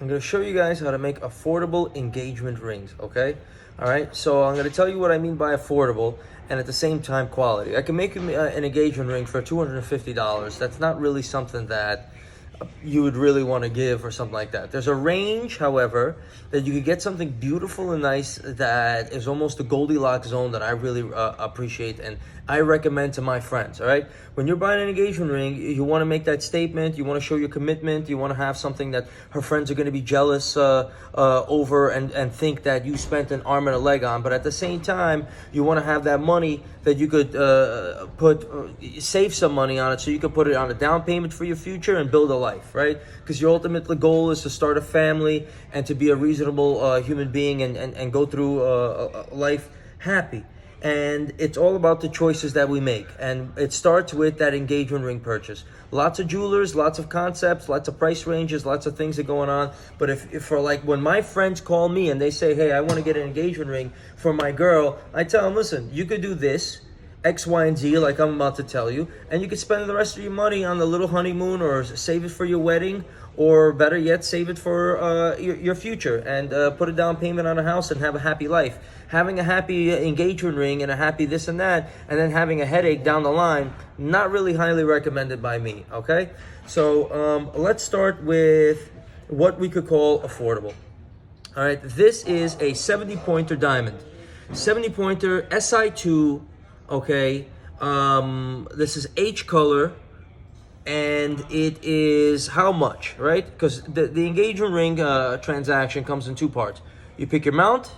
I'm going to show you guys how to make affordable engagement rings, okay? All right, so I'm going to tell you what I mean by affordable and at the same time quality. I can make an engagement ring for $250. That's not really something that you would really want to give or something like that. There's a range, however, that you could get something beautiful and nice that is almost the Goldilocks zone that I really appreciate and I recommend to my friends, all right? When you're buying an engagement ring, you want to make that statement, you want to show your commitment, you want to have something that her friends are going to be jealous over and think that you spent an arm and a leg on, but at the same time, you want to have that money that you could save some money on it so you could put it on a down payment for your future and build a life, right? Because your ultimate goal is to start a family and to be a reasonable human being and go through life happy. And it's all about the choices that we make. And it starts with that engagement ring purchase. Lots of jewelers, lots of concepts, lots of price ranges, lots of things are going on. But if for like when my friends call me and they say, hey, I want to get an engagement ring for my girl, I tell them, listen, you could do this, X, Y, and Z, like I'm about to tell you, and you could spend the rest of your money on the little honeymoon or save it for your wedding, or better yet, save it for your future and put a down payment on a house and have a happy life. Having a happy engagement ring and a happy this and that, and then having a headache down the line, not really highly recommended by me, okay? So let's start with what we could call affordable. All right, this is a 70-pointer diamond. 70-pointer SI2, okay? This is H color. And it is how much, right? Because the engagement ring transaction comes in two parts. You pick your mount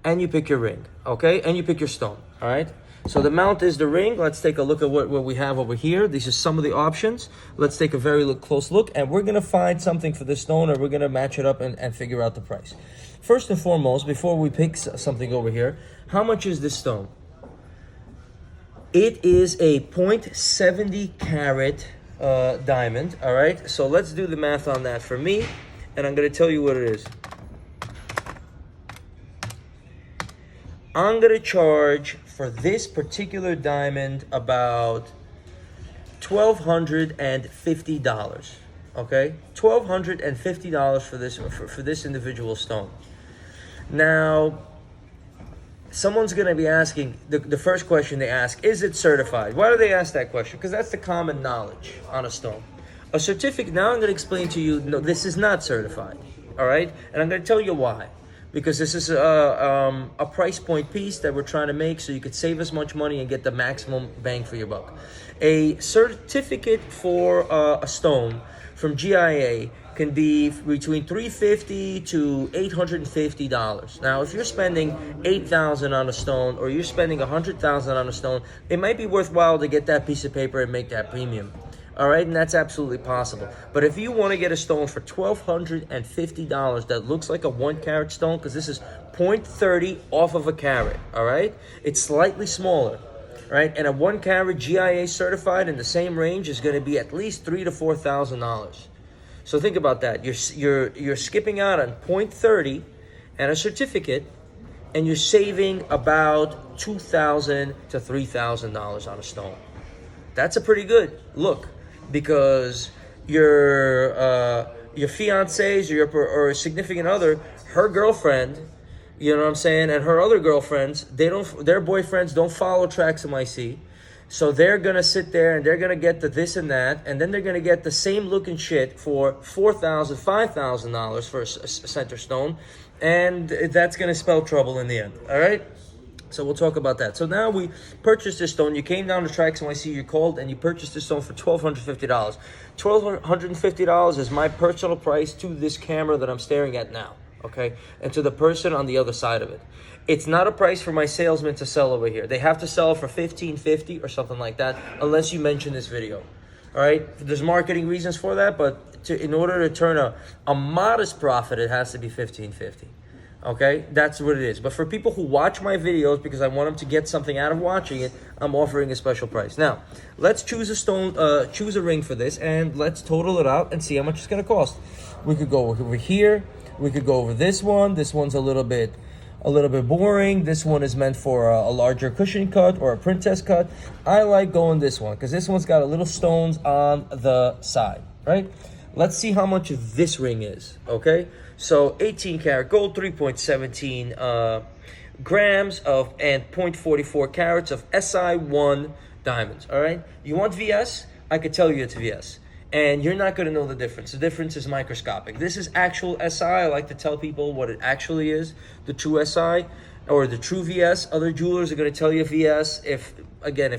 and you pick your ring, okay? And you pick your stone, all right? So the mount is the ring. Let's take a look at what we have over here. These are some of the options. Let's take a very close look, and we're going to find something for the stone, or we're going to match it up and figure out the price. First and foremost, before we pick something over here, how much is this stone? It is a 0.70 carat diamond. All right, so let's do the math on that for me, and I'm going to tell you what it is. I'm going to charge for this particular diamond about $1,250. Okay, $1,250 for this individual stone. Now, someone's going to be asking, the first question they ask, is it certified? Why do they ask that question? Because that's the common knowledge on a stone. A certificate, now I'm going to explain to you, no, this is not certified, all right? And I'm going to tell you why. Because this is a price point piece that we're trying to make so you could save as much money and get the maximum bang for your buck. A certificate for a stone from GIA can be between $350 to $850. Now, if you're spending $8,000 on a stone or you're spending $100,000 on a stone, it might be worthwhile to get that piece of paper and make that premium. All right, and that's absolutely possible. But if you want to get a stone for $1,250 that looks like a 1 carat stone, because this is 0.30 off of a carat, all right? It's slightly smaller, right? And a 1 carat GIA certified in the same range is going to be at least $3,000 to $4,000. So think about that. You're skipping out on 0.30 and a certificate, and you're saving about $2,000 to $3,000 on a stone. That's a pretty good look, because your fiance's or a significant other, her girlfriend, you know what I'm saying, and her other girlfriends, their boyfriends don't follow TraxNYC. So they're going to sit there and they're going to get the this and that, and then they're going to get the same looking shit for $4,000, $5,000 for a center stone, and that's going to spell trouble in the end, all right? So we'll talk about that. So now we purchased this stone. You came down to TraxNYC, you called, and you purchased this stone for $1,250. $1,250 is my personal price to this camera that I'm staring at now, okay? And to the person on the other side of it. It's not a price for my salesman to sell over here. They have to sell for $1,550 or something like that, unless you mention this video. All right, there's marketing reasons for that, but in order to turn a modest profit, it has to be $1,550. Okay, that's what it is. But for people who watch my videos because I want them to get something out of watching it, I'm offering a special price. Now, let's choose a stone, choose a ring for this, and let's total it out and see how much it's gonna cost. We could go over here. We could go over this one. This one's a little bit boring. This one is meant for a larger cushion cut or a princess cut. I like going this one because this one's got a little stones on the side, right? Let's see how much this ring is, okay? So 18 karat gold, 3.17 grams of, and 0.44 carats of SI1 diamonds, all right? You want VS? I could tell you it's VS. And you're not going to know the difference. The difference is microscopic. This is actual SI. I like to tell people what it actually is, the true SI or the true VS. Other jewelers are going to tell you VS. If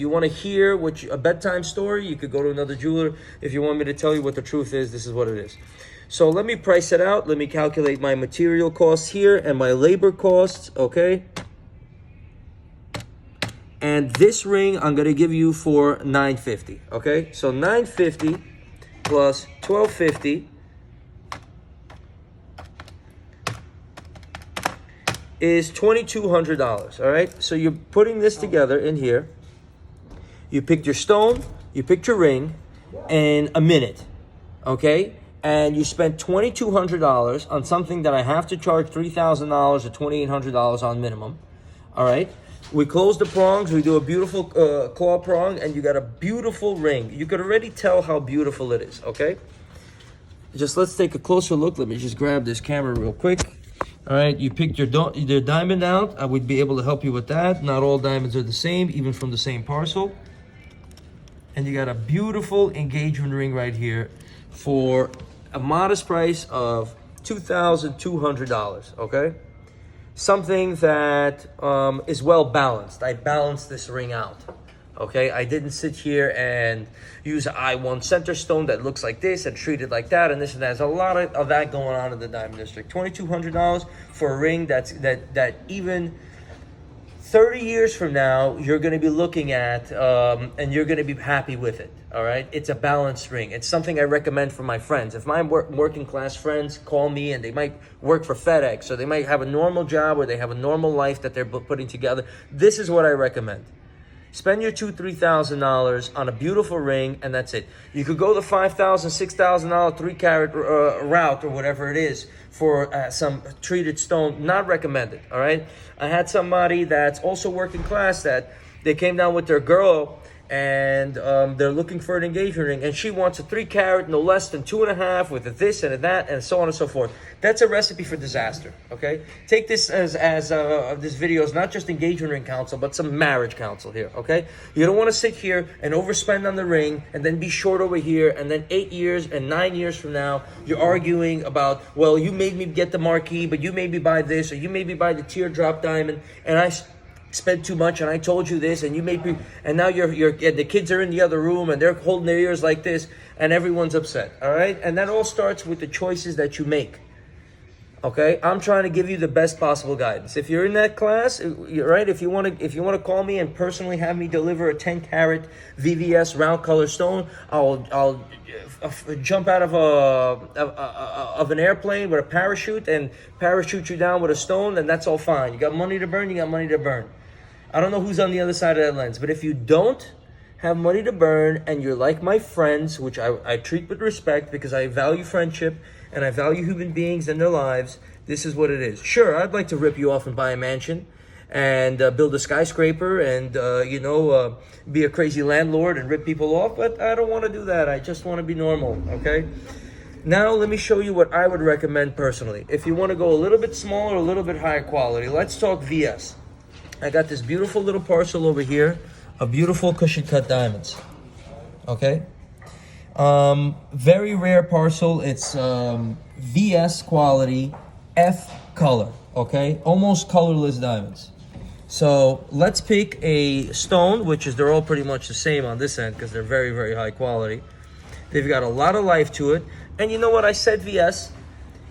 you want to hear a bedtime story, you could go to another jeweler. If you want me to tell you what the truth is, this is what it is. So let me price it out. Let me calculate my material costs here and my labor costs, okay? And this ring I'm going to give you for $950, okay? So $950 plus $1,250 is $2,200, all right? So you're putting this together in here. You picked your stone, you picked your ring in a minute, okay? And you spent $2,200 on something that I have to charge $3,000 or $2,800 on minimum, all right? We close the prongs, we do a beautiful claw prong, and you got a beautiful ring. You could already tell how beautiful it is, okay? Just let's take a closer look. Let me just grab this camera real quick. All right, you picked your diamond out. I would be able to help you with that. Not all diamonds are the same, even from the same parcel. And you got a beautiful engagement ring right here for a modest price of $2,200, okay? Something that is well balanced. I balanced this ring out, okay? I didn't sit here and use an I1 center stone that looks like this and treat it like that and this and that. There's a lot of that going on in the diamond district. $2,200 for a ring that even 30 years from now, you're going to be looking at and you're going to be happy with it, all right? It's a balanced ring. It's something I recommend for my friends. If my working class friends call me and they might work for FedEx or they might have a normal job or they have a normal life that they're putting together, this is what I recommend. Spend your $2,000, $3,000 on a beautiful ring, and that's it. You could go the $5,000, $6,000 3-carat route or whatever it is for some treated stone. Not recommended, all right? I had somebody that's also working class that they came down with their girl, and they're looking for an engagement ring, and she wants a 3-carat, no less than 2.5, with a this and a that, and so on and so forth. That's a recipe for disaster, okay? Take this as this video is not just engagement ring counsel, but some marriage counsel here, okay? You don't want to sit here and overspend on the ring and then be short over here, and then 8 years and 9 years from now, you're arguing about, well, you made me get the marquee, but you made me buy this, or you made me buy the teardrop diamond, and I spent too much and I told you this and you made me, and now the kids are in the other room and they're holding their ears like this and everyone's upset, all right? And that all starts with the choices that you make, okay? I'm trying to give you the best possible guidance. If you're in that class, right, if you want to call me and personally have me deliver a 10-carat VVS round color stone, I'll jump out of an airplane with a parachute and parachute you down with a stone, and that's all fine. You got money to burn, you got money to burn. I don't know who's on the other side of that lens, but if you don't have money to burn and you're like my friends, which I treat with respect because I value friendship and I value human beings and their lives, this is what it is. Sure, I'd like to rip you off and buy a mansion and build a skyscraper and, be a crazy landlord and rip people off, but I don't want to do that. I just want to be normal, okay? Now, let me show you what I would recommend personally. If you want to go a little bit smaller, a little bit higher quality, let's talk VS. I got this beautiful little parcel over here of beautiful cushion cut diamonds, okay? Very rare parcel. It's VS quality, F color, okay? Almost colorless diamonds. So let's pick a stone, which is, they're all pretty much the same on this end because they're very, very high quality. They've got a lot of life to it. And you know what? I said VS,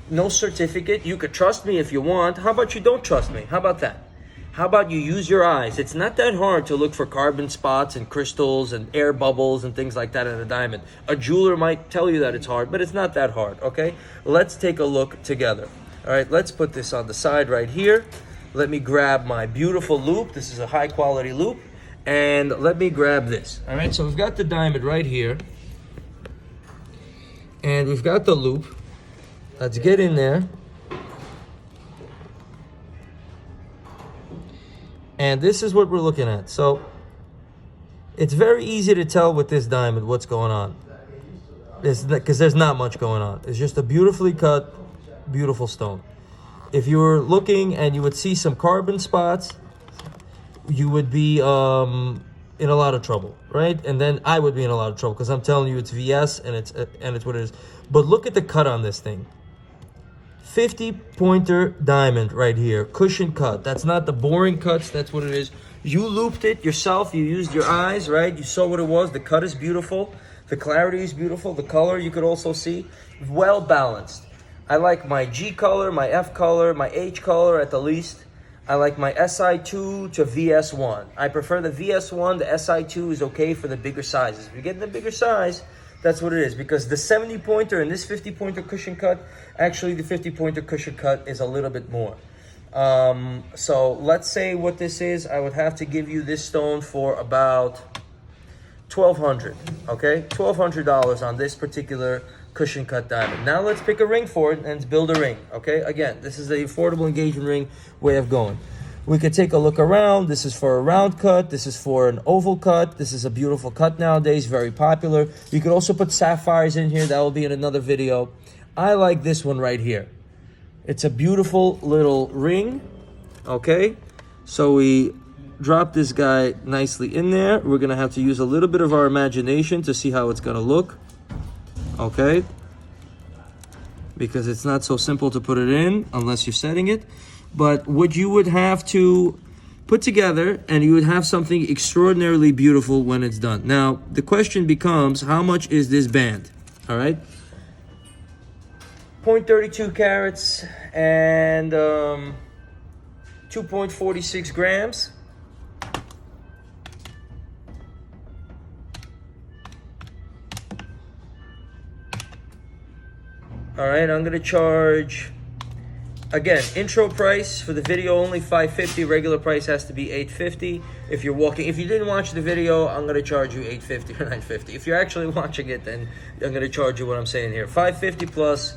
no certificate. You could trust me if you want. How about you don't trust me? How about that? How about you use your eyes? It's not that hard to look for carbon spots and crystals and air bubbles and things like that in a diamond. A jeweler might tell you that it's hard, but it's not that hard, okay? Let's take a look together. All right, let's put this on the side right here. Let me grab my beautiful loop. This is a high quality loop. And let me grab this. All right, so we've got the diamond right here. And we've got the loop. Let's get in there. And this is what we're looking at. So it's very easy to tell with this diamond what's going on. because there's not much going on. It's just a beautifully cut, beautiful stone. If you were looking and you would see some carbon spots, you would be in a lot of trouble, right? And then I would be in a lot of trouble because I'm telling you it's VS and it's what it is. But look at the cut on this thing. 50 pointer diamond right here, cushion cut. That's not the boring cuts, that's what it is. You looped it yourself, you used your eyes, right? You saw what it was. The cut is beautiful, the clarity is beautiful, the color you could also see, well balanced. I like my G color, my F color, my H color at the least. I like my SI2 to VS1. I prefer the VS1, the SI2 is okay for the bigger sizes. If you're getting the bigger size, that's what it is, because the 70 pointer and this 50 pointer cushion cut, actually the 50 pointer cushion cut is a little bit more. So let's say what this is. I would have to give you this stone for about $1,200, okay? $1,200 on this particular cushion cut diamond. Now let's pick a ring for it and build a ring, okay? Again, this is the affordable engagement ring way of going. We could take a look around. This is for a round cut. This is for an oval cut. This is a beautiful cut nowadays, very popular. You could also put sapphires in here. That will be in another video. I like this one right here. It's a beautiful little ring, okay? So we drop this guy nicely in there. We're gonna have to use a little bit of our imagination to see how it's gonna look, okay? Because it's not so simple to put it in unless you're setting it. But what you would have to put together, and you would have something extraordinarily beautiful when it's done. Now, the question becomes, how much is this band? All right? 0.32 carats and 2.46 grams. All right, I'm gonna charge, again, intro price for the video only $550. Regular price has to be $850. If you're walking, if you didn't watch the video, I'm gonna charge you $850 or $950. If you're actually watching it, then I'm gonna charge you what I'm saying here. $550 plus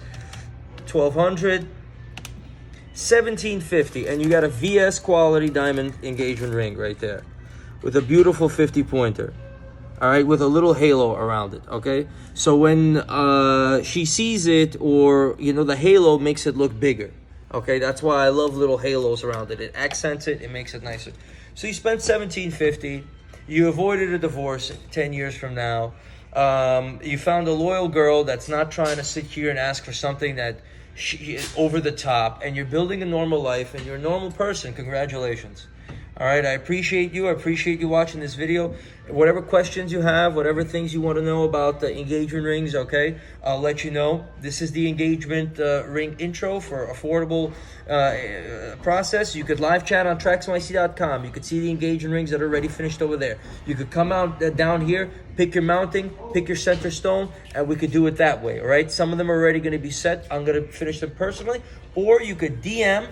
$1,200, $1,750, and you got a VS quality diamond engagement ring right there with a beautiful 50 pointer. All right, with a little halo around it, okay? So when she sees it, or, you know, the halo makes it look bigger. Okay, that's why I love little halos around it. It accents it, it makes it nicer. So you spent $1,750. You avoided a divorce 10 years from now. You found a loyal girl that's not trying to sit here and ask for something that she is over the top, and you're building a normal life, and you're a normal person. Congratulations. All right, I appreciate you. I appreciate you watching this video. Whatever questions you have, whatever things you want to know about the engagement rings, okay, I'll let you know. This is the engagement ring intro for affordable process. You could live chat on TraxNYC.com. You could see the engagement rings that are already finished over there. You could come out down here, pick your mounting, pick your center stone, and we could do it that way, all right? Some of them are already going to be set. I'm going to finish them personally. Or you could DM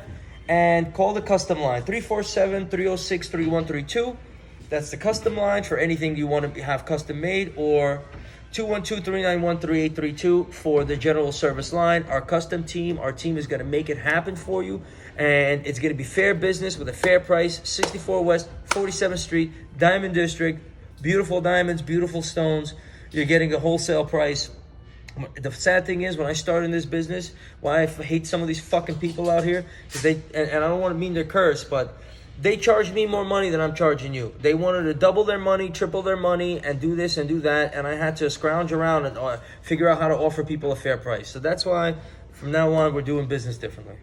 and call the custom line, 347-306-3132. That's the custom line for anything you want to have custom made, or 212-391-3832 for the general service line. Our custom team, our team is going to make it happen for you, and it's going to be fair business with a fair price. 64 West 47th Street, Diamond District. Beautiful diamonds, beautiful stones. You're getting a wholesale price. The sad thing is, when I started in this business, why I hate some of these fucking people out here, because they, and I don't want to mean they're cursed, but they charged me more money than I'm charging you. They wanted to double their money, triple their money, and do this and do that, and I had to scrounge around and figure out how to offer people a fair price. So that's why, from now on, we're doing business differently.